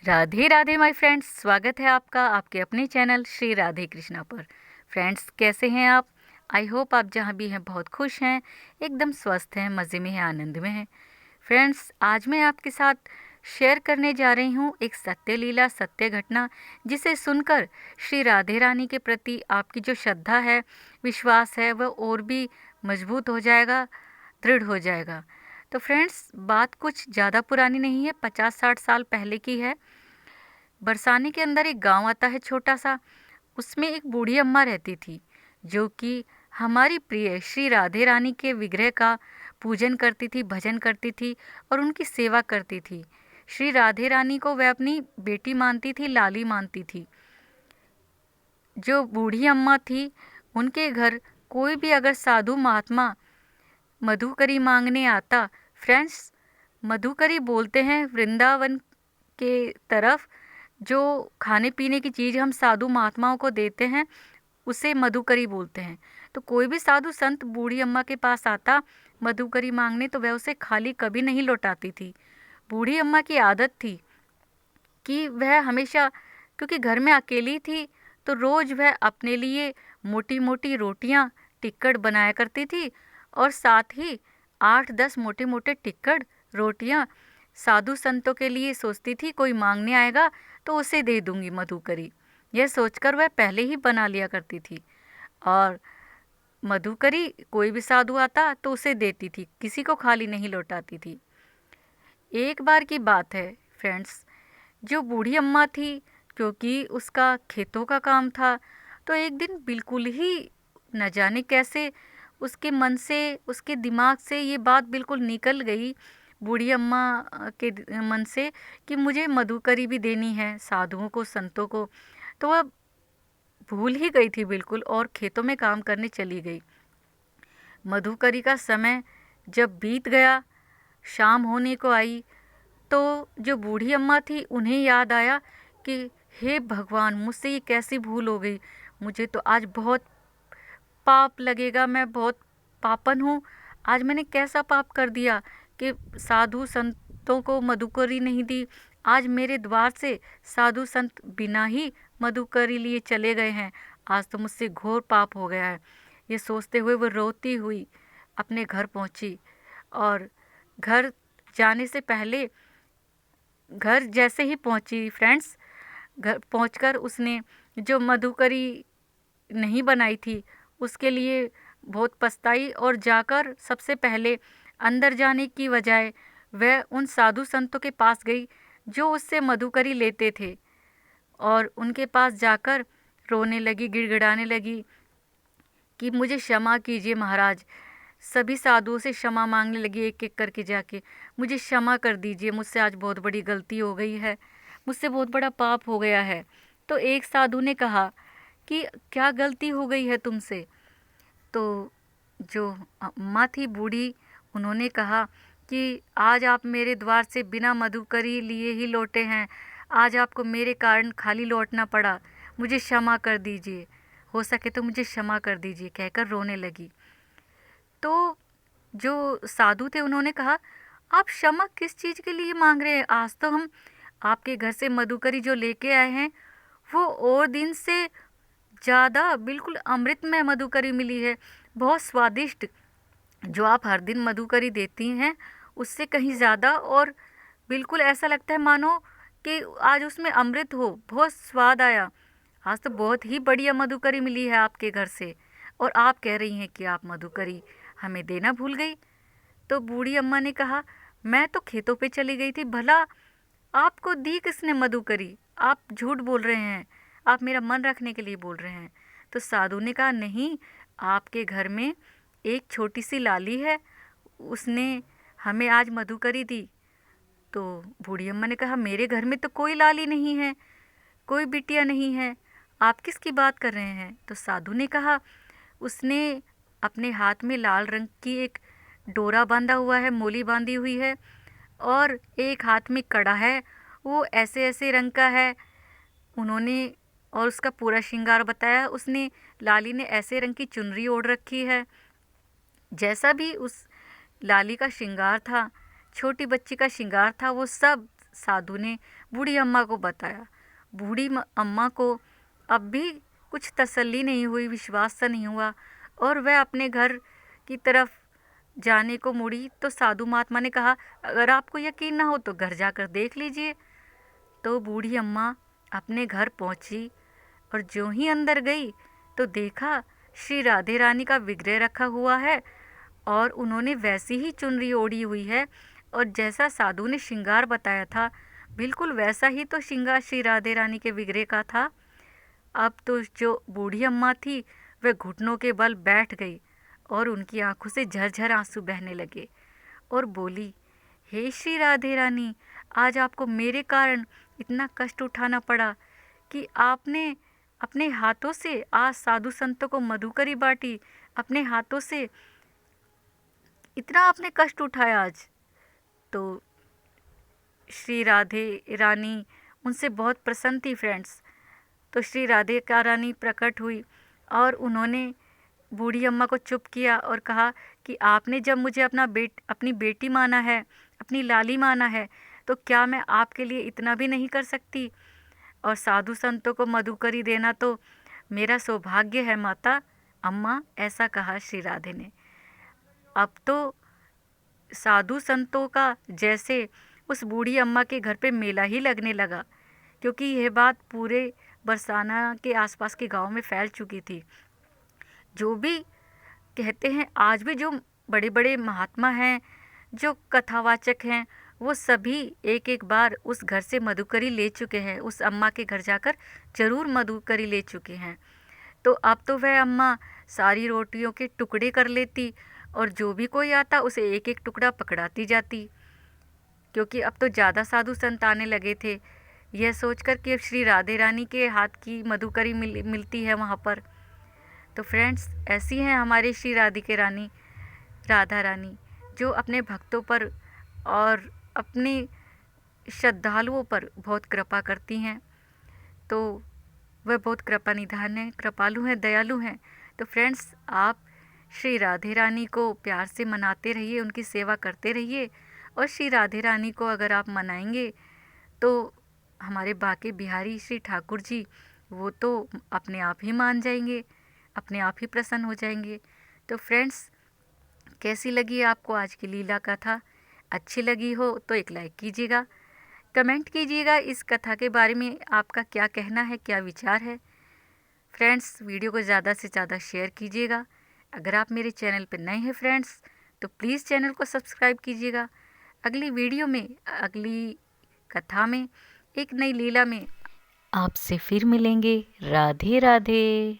Radhe Radhe my friends, स्वागत है आपका आपके अपने चैनल श्री राधे कृष्णा पर। फ्रेंड्स, कैसे हैं आप? आई होप आप जहाँ भी हैं बहुत खुश हैं, एकदम स्वस्थ हैं, मज़े में हैं, आनंद में हैं। फ्रेंड्स, आज मैं आपके साथ शेयर करने जा रही हूँ एक सत्य लीला, सत्य घटना, जिसे सुनकर श्री राधे रानी के प्रति आपकी जो श्रद्धा है, विश्वास है, वह और भी मजबूत हो जाएगा, दृढ़ हो जाएगा। तो फ्रेंड्स, बात कुछ ज़्यादा पुरानी नहीं है, 50-60 साल पहले की है। बरसाने के अंदर एक गांव आता है छोटा सा। उसमें एक बूढ़ी अम्मा रहती थी, जो कि हमारी प्रिय श्री राधे रानी के विग्रह का पूजन करती थी, भजन करती थी और उनकी सेवा करती थी। श्री राधे रानी को वह अपनी बेटी मानती थी, लाली मानती थी। जो बूढ़ी अम्मा थी, उनके घर कोई भी अगर साधु महात्मा मधुकरी मांगने आता, फ्रेंड्स, मधुकरी बोलते हैं वृंदावन के तरफ जो खाने पीने की चीज़ हम साधु महात्माओं को देते हैं, उसे मधुकरी बोलते हैं। तो कोई भी साधु संत बूढ़ी अम्मा के पास आता मधुकरी मांगने, तो वह उसे खाली कभी नहीं लौटाती थी। बूढ़ी अम्मा की आदत थी कि वह हमेशा, क्योंकि घर में अकेली थी, तो रोज़ वह अपने लिए मोटी मोटी रोटियां, टिक्कड़ बनाया करती थी और साथ ही 8-10 मोटे मोटे टिक्कड़, रोटियां साधु संतों के लिए सोचती थी, कोई मांगने आएगा तो उसे दे दूंगी मधुकरी। यह सोचकर वह पहले ही बना लिया करती थी और मधुकरी कोई भी साधु आता तो उसे देती थी, किसी को खाली नहीं लौटाती थी। एक बार की बात है फ्रेंड्स, जो बूढ़ी अम्मा थी, क्योंकि उसका खेतों का काम था, तो एक दिन बिल्कुल ही न जाने कैसे उसके मन से, उसके दिमाग से ये बात बिल्कुल निकल गई, बूढ़ी अम्मा के मन से, कि मुझे मधुकरी भी देनी है साधुओं को, संतों को। तो वह भूल ही गई थी बिल्कुल और खेतों में काम करने चली गई। मधुकरी का समय जब बीत गया, शाम होने को आई, तो जो बूढ़ी अम्मा थी, उन्हें याद आया कि हे भगवान, मुझसे ये कैसी भूल हो गई, मुझे तो आज बहुत पाप लगेगा, मैं बहुत पापन हूँ। आज मैंने कैसा पाप कर दिया कि साधु संतों को मधुकरी नहीं दी। आज मेरे द्वार से साधु संत बिना ही मधुकरी लिए चले गए हैं। आज तो मुझसे घोर पाप हो गया है। ये सोचते हुए वो रोती हुई अपने घर पहुंची और घर जाने से पहले, घर जैसे ही पहुंची फ्रेंड्स, घर पहुंचकर उसने जो मधुकरी नहीं बनाई थी, उसके लिए बहुत पछताई और जाकर सबसे पहले अंदर जाने की बजाय वह उन साधु संतों के पास गई जो उससे मधुकरी लेते थे और उनके पास जाकर रोने लगी, गिड़गिड़ाने लगी कि मुझे क्षमा कीजिए महाराज। सभी साधुओं से क्षमा मांगने लगी, एक एक करके जाके, मुझे क्षमा कर दीजिए, मुझसे आज बहुत बड़ी गलती हो गई है, मुझसे बहुत बड़ा पाप हो गया है। तो एक साधु ने कहा कि क्या गलती हो गई है तुमसे? तो जो अम्मा थी बूढ़ी, उन्होंने कहा कि आज आप मेरे द्वार से बिना मधुकरी लिए ही लौटे हैं, आज आपको मेरे कारण खाली लौटना पड़ा, मुझे क्षमा कर दीजिए, हो सके तो मुझे क्षमा कर दीजिए, कहकर रोने लगी। तो जो साधु थे, उन्होंने कहा, आप क्षमा किस चीज़ के लिए मांग रहे हैं? आज तो हम आपके घर से मधुकरी जो लेके आए हैं, वो और दिन से ज़्यादा बिल्कुल अमृतमय मधुकरी मिली है, बहुत स्वादिष्ट। जो आप हर दिन मधुकरी देती हैं, उससे कहीं ज़्यादा, और बिल्कुल ऐसा लगता है मानो कि आज उसमें अमृत हो, बहुत स्वाद आया। आज तो बहुत ही बढ़िया मधुकरी मिली है आपके घर से, और आप कह रही हैं कि आप मधुकरी हमें देना भूल गई। तो बूढ़ी अम्मा ने कहा, मैं तो खेतों पे चली गई थी, भला आपको दी किसने मधुकरी? आप झूठ बोल रहे हैं, आप मेरा मन रखने के लिए बोल रहे हैं। तो साधु ने कहा, नहीं, आपके घर में एक छोटी सी लाली है, उसने हमें आज मधुकरी दी। तो बूढ़ी अम्मा ने कहा, मेरे घर में तो कोई लाली नहीं है, कोई बिटिया नहीं है, आप किसकी बात कर रहे हैं? तो साधु ने कहा, उसने अपने हाथ में लाल रंग की एक डोरा बांधा हुआ है, मोली बांधी हुई है, और एक हाथ में कड़ा है, वो ऐसे ऐसे रंग का है। उन्होंने और उसका पूरा श्रृंगार बताया। उसने, लाली ने ऐसे रंग की चुनरी ओढ़ रखी है। जैसा भी उस लाली का श्रृंगार था, छोटी बच्ची का श्रृंगार था, वो सब साधु ने बूढ़ी अम्मा को बताया। बूढ़ी अम्मा को अब भी कुछ तसल्ली नहीं हुई, विश्वास सा नहीं हुआ और वह अपने घर की तरफ जाने को मुड़ी तो साधु महात्मा ने कहा, अगर आपको यकीन ना हो तो घर जाकर देख लीजिए। तो बूढ़ी अम्मा अपने घर पहुंची और जो ही अंदर गई तो देखा श्री राधे रानी का विग्रह रखा हुआ है और उन्होंने वैसी ही चुनरी ओढ़ी हुई है और जैसा साधु ने श्रृंगार बताया था बिल्कुल वैसा ही तो श्रृंगार श्री राधे रानी के विग्रह का था। अब तो जो बूढ़ी अम्मा थी वह घुटनों के बल बैठ गई और उनकी आंखों से झरझर आंसू बहने लगे और बोली, हे श्री राधे रानी, आज आपको मेरे कारण इतना कष्ट उठाना पड़ा कि आपने अपने हाथों से आज साधु संतों को मधुकरी बांटी, अपने हाथों से इतना आपने कष्ट उठाया आज। तो श्री राधे रानी उनसे बहुत प्रसन्न थी फ्रेंड्स। तो श्री राधे का रानी प्रकट हुई और उन्होंने बूढ़ी अम्मा को चुप किया और कहा कि आपने जब मुझे अपनी बेटी माना है, अपनी लाली माना है, तो क्या मैं आपके लिए इतना भी नहीं कर सकती? और साधु संतों को मधुकरी देना तो मेरा सौभाग्य है माता। अम्मा, ऐसा कहा श्री राधे ने। अब तो साधु संतों का जैसे उस बूढ़ी अम्मा के घर पे मेला ही लगने लगा, क्योंकि यह बात पूरे बरसाना के आसपास के गांव में फैल चुकी थी। जो भी कहते हैं, आज भी जो बड़े बड़े महात्मा हैं, जो कथावाचक हैं, वो सभी एक एक बार उस घर से मधुकरी ले चुके हैं, उस अम्मा के घर जाकर ज़रूर मधुकरी ले चुके हैं। तो अब तो वह अम्मा सारी रोटियों के टुकड़े कर लेती और जो भी कोई आता उसे एक एक टुकड़ा पकड़ाती जाती, क्योंकि अब तो ज़्यादा साधु संत आने लगे थे, यह सोचकर कि अब श्री राधे रानी के हाथ की मधुकरी मिलती है वहाँ पर। तो फ्रेंड्स, ऐसी हैं हमारे श्री राधिके रानी, राधा रानी, जो अपने भक्तों पर और अपने श्रद्धालुओं पर बहुत कृपा करती हैं। तो वह बहुत कृपा निधान है, कृपालु हैं, दयालु हैं। तो फ्रेंड्स, आप श्री राधे रानी को प्यार से मनाते रहिए, उनकी सेवा करते रहिए और श्री राधे रानी को अगर आप मनाएंगे तो हमारे बाके बिहारी श्री ठाकुर जी वो तो अपने आप ही मान जाएंगे, अपने आप ही प्रसन्न हो जाएंगे। तो फ्रेंड्स, कैसी लगी आपको आज की लीला कथा? अच्छी लगी हो तो एक लाइक कीजिएगा, कमेंट कीजिएगा इस कथा के बारे में आपका क्या कहना है, क्या विचार है। फ्रेंड्स, वीडियो को ज़्यादा से ज़्यादा शेयर कीजिएगा। अगर आप मेरे चैनल पर नए हैं फ्रेंड्स तो प्लीज़ चैनल को सब्सक्राइब कीजिएगा। अगली वीडियो में, अगली कथा में, एक नई लीला में आपसे फिर मिलेंगे। राधे राधे।